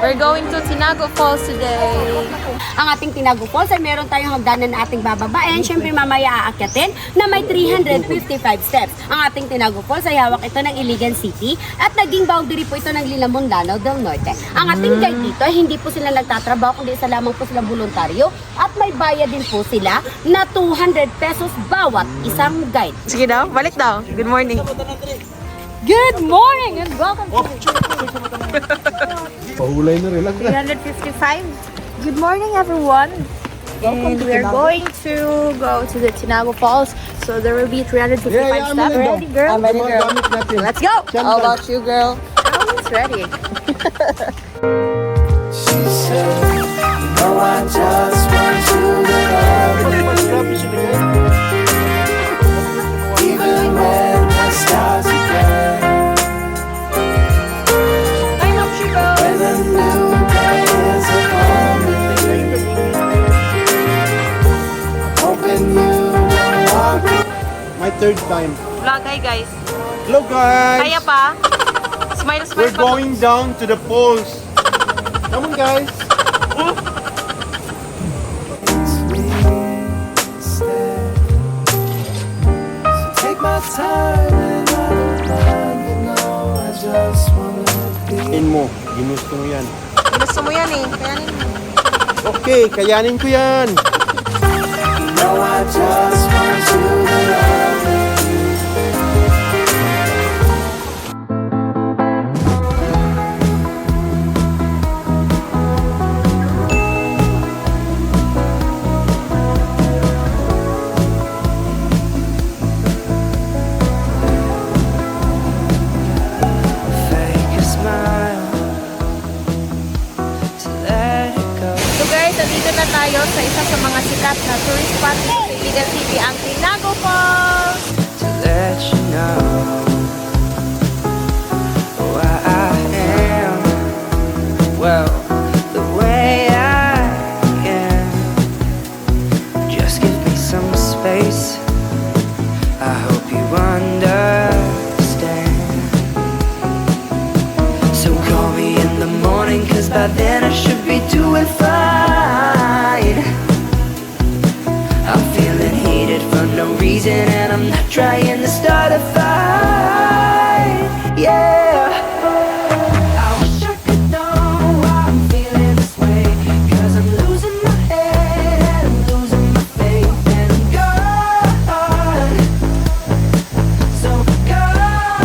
We're going to Tinago Falls today. Ang ating Tinago Falls ay meron tayong hagdanan na ating bababain. Siyempre mamaya aakyatin na may 355 steps. Ang ating Tinago Falls ay hawak ito ng Iligan City at naging boundary po ito ng linamon LANAO del Norte. Ang ating guide dito ay hindi po sila nagtatrabaho kundi isa lamang po silang voluntaryo at may bayad din po sila na 200 pesos bawat isang guide. Sige daw, balik daw. Good morning. Good morning and welcome to Pahulay na rin lang. 355. Good morning, everyone. And we're going to go to the Tinago Falls. So there will be 355 steps. Ready, girl? I'm ready, girl. Let's go. How about you, girl? I'm almost ready. She said, no, I just want to love you. Even when the stars are gray. When the new day is upon me. Hoping you will walk with me. My third time. Vlog, hi guys. Hello guys! Kaya pa? Smile, smile. We're going down to the falls. Come on guys! It's me instead. So take my time and I don't mind, you know, I just wanna be. In mo, ginusto mo yan. Gusto mo yan eh. Kayanin mo. Okay, kayanin ko yan. No, I just want to love you. Fake a smile to let it go. So guys, nandito na tayo sa isa sa mga sikat na tourist spot dito sa Iligan City, ang Tinago Falls. To let you know who I am. Well, the way I am. Just give me some space. I hope you understand. So call me in the morning, 'cause by then I should be doing fine. I'm feeling heated for no reason, and I'm not trying to start a fight. Yeah. I wish I could know why I'm feeling this way, 'cause I'm losing my head and I'm losing my faith, and I'm gone. So gone.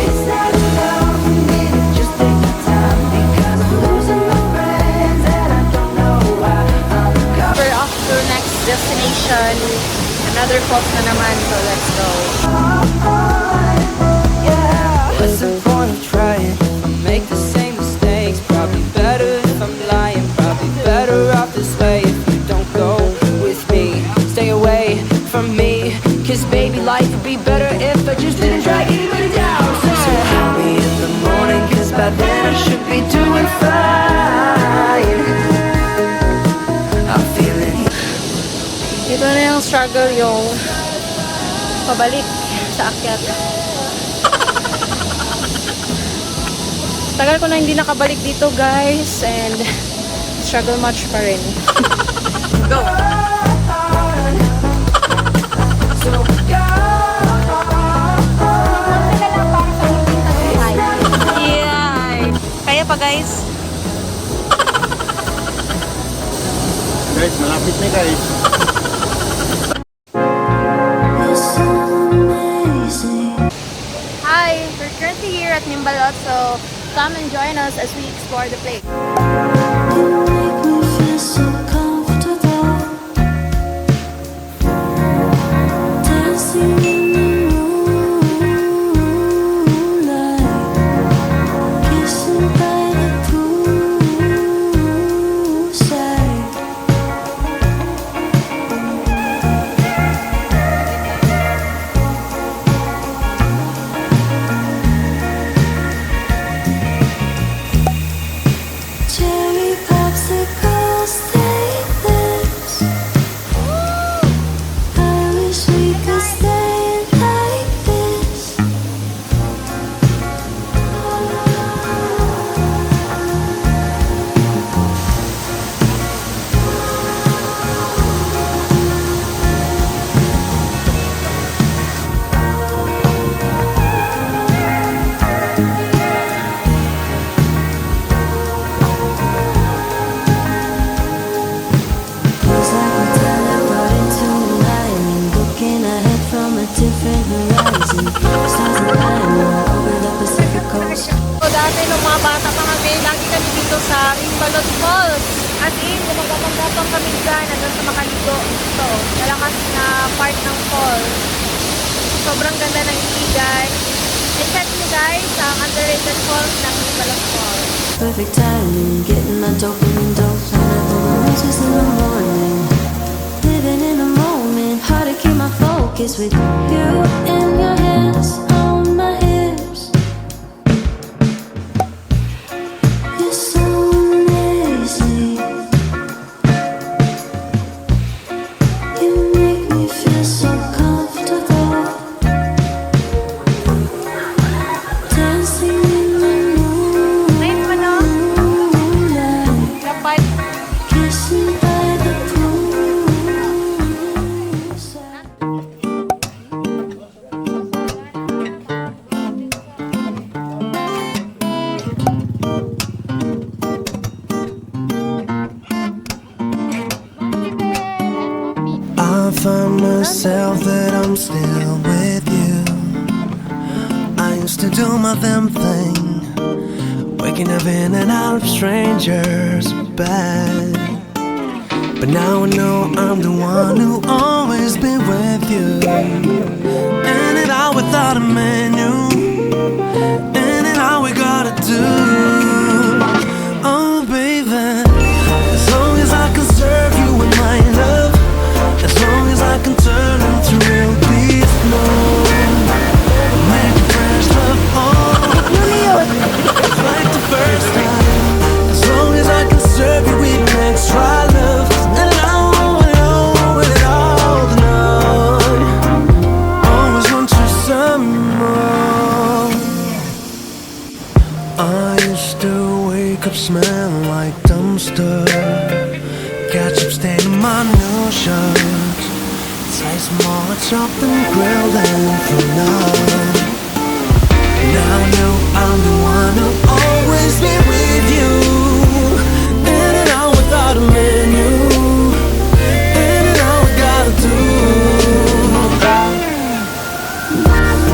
It's not enough for me to just take my time, because I'm losing my friends and I don't know why I'm gone. We're off to our next destination. Another falls na naman, so let's go. What's the point of trying? I make the same mistakes. Probably better if I'm lying. Probably better off this way if you don't go with me. Stay away from me, 'cause baby, life would be better if I just didn't drag anybody down. So call me in the morning, 'cause by then I should be doing fine. I'm feeling Ito na yung struggle, yung pabalik sa akyat. Tagal ko na hindi nakabalik dito, guys, and struggle much pa rin. Go! Yeah! Kaya pa, guys? Guys, malapit na guys. Hi! We're currently here at Mimbalot, so come and join us as we explore the place. Cherry kami ng mga bata pa kami. Lagi kami dito sa Mimbalot Falls. As in, gumagapang kami dyan. Hanggang sa makaligo. Ito, malakas na part ng falls. Sobrang ganda ng Iligan. I-check nyo guys ang underrated falls ng Mimbalot Falls. Perfect timing, getting my dopamine dose whenever the roses in the morning. Living in the moment, hard to keep my focus with you in your hands on my hips. You're so amazing. You make me feel so comfortable. Dancing in the Ngayon pa no? moonlight, Dapat kissing by the poolside. I find myself that I'm still with you. I used to do my damn thing, waking up in and out of strangers' bed. But now I know I'm the one who always been with you. In and out without a menu, in and out we gotta do. Oh baby, as long as I can serve you with my love, as long as I can turn into real beef, no, make fresh love like the first time. As long as I can serve you with extra love, and I want it all the night. Always want you some more. I used to wake up smelling like dumpster, ketchup staining my new shirts, slice more chopped and grilled and for now. Now I know I'm the one who always be with you. In and out without a menu, in and out we gotta do.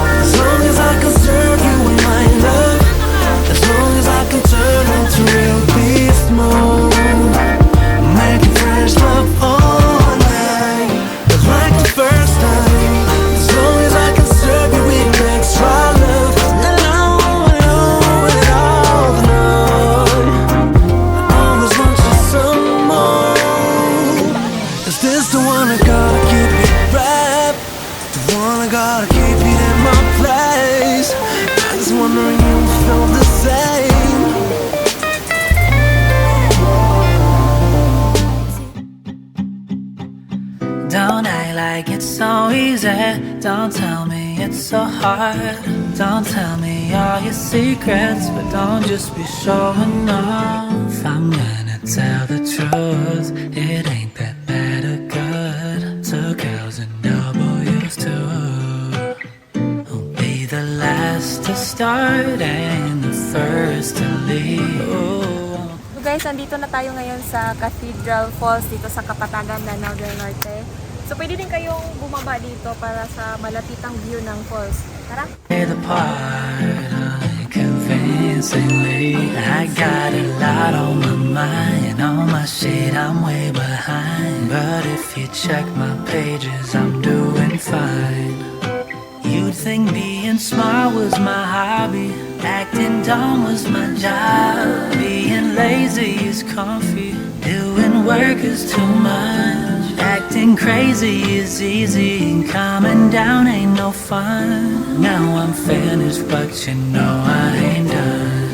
As long as I can serve you with my love, as long as I can turn into real beast mode, making fresh love all night, just like the first time. As long as I can serve you with extra love, and I want it all the night. I always want you some more. Is this the one I gotta keep it wrapped? The one I gotta keep it in my place? I was wondering you feel the same. Don't act like it's so easy. Don't tell me it's so hard. Don't tell me all your secrets, but don't just be showing off. I'm gonna tell the truth. It ain't that bad or good. Two girls and W's too. I'll be the last to start and the first to leave. So guys, andito na tayo ngayon sa Cathedral Falls dito sa Kapatagan, LANAO DEL NORTE. So pwede din kayong bumaba dito para sa malapitang view ng falls. Tara! Play the part convincingly. I got a lot on my mind. On my shit, I'm way behind. But if you check my pages, I'm doing fine. You'd think being smart was my hobby, acting dumb was my job. Being lazy is comfy, doing work is too much. Acting crazy is easy, and calming down ain't no fun. Now I'm finished, but you know I ain't done.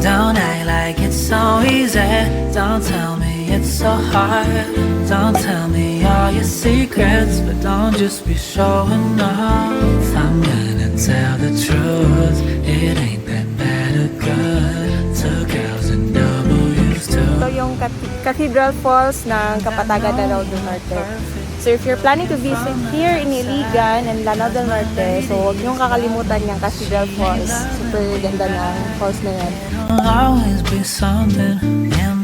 Don't act like it's so easy. Don't tell me it's so hard. Don't tell me all your secrets, but don't just be showing off. I'm gonna tell the truth. It ain't that bad or good. Two girls and W's too. Ito yung Cathedral Falls ng Kapatagan, LANAO DEL NORTE. So if you're planning to visit here in Iligan and LANAO DEL NORTE, so huwag niyong kakalimutan yung Cathedral Falls. Super ganda ng falls na yan. There'll always be something in